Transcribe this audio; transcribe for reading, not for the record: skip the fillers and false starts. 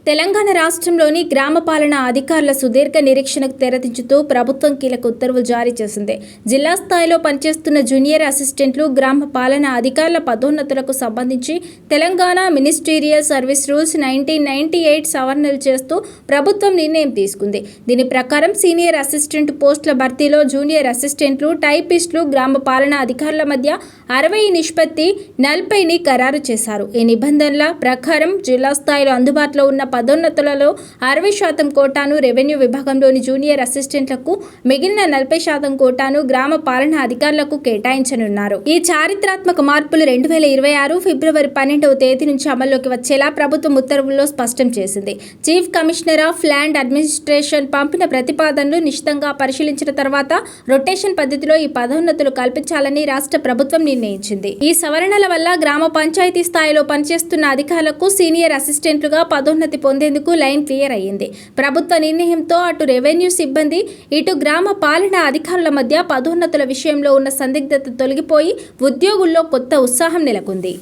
తెలంగాణ రాష్ట్రంలోని గ్రామ పాలనా అధికారుల సుదీర్ఘ నిరీక్షణకు తెరదించుతూ ప్రభుత్వం కీలక ఉత్తర్వులు జారీ చేసింది. జిల్లా స్థాయిలో పనిచేస్తున్న జూనియర్ అసిస్టెంట్లు, గ్రామ పాలనా అధికారుల పదోన్నతులకు సంబంధించి తెలంగాణ మినిస్టీరియల్ సర్వీస్ రూల్స్ 1998 సవరణలు చేస్తూ ప్రభుత్వం నిర్ణయం తీసుకుంది. దీని ప్రకారం సీనియర్ అసిస్టెంట్ పోస్టుల భర్తీలో జూనియర్ అసిస్టెంట్లు, టైపిస్టులు, గ్రామ పాలనా అధికారుల మధ్య 60 నిష్పత్తి 40ని ఖరారు చేశారు. ఈ నిబంధనల ప్రకారం జిల్లా స్థాయిలో అందుబాటులో ఉన్న పదోన్నతులలో 60% కోటాను రెవెన్యూ విభాగంలోని జూనియర్ అసిస్టెంట్లకు, మిగిలిన 40% కోటాను గ్రామ పాలనా అధికారులకు కేటాయించనున్నారు. ఈ చారిత్రాత్మక మార్పులు 2026 ఫిబ్రవరి 12వ తేదీ నుంచి అమల్లోకి వచ్చేలా ప్రభుత్వం ఉత్తర్వుల్లో స్పష్టం చేసింది. Chief commissioner of land administration పంపిన ప్రతిపాదనలు నిశితంగా పరిశీలించిన తర్వాత రొటేషన్ పద్ధతిలో ఈ పదోన్నతులు కల్పించాలని రాష్ట్ర ప్రభుత్వం నిర్ణయించింది. ఈ సవరణల వల్ల గ్రామ పంచాయతీ స్థాయిలో పనిచేస్తున్న అధికారులకు సీనియర్ అసిస్టెంట్లుగా పదోన్నతి పొందేందుకు లైన్ క్లియర్ అయ్యింది. ప్రభుత్వ నిర్ణయంతో అటు రెవెన్యూ సిబ్బంది, ఇటు గ్రామ పాలనా అధికారుల మధ్య పదోన్నతుల విషయంలో ఉన్న సందిగ్ధత తొలగిపోయి ఉద్యోగుల్లో కొత్త ఉత్సాహం నెలకొంది.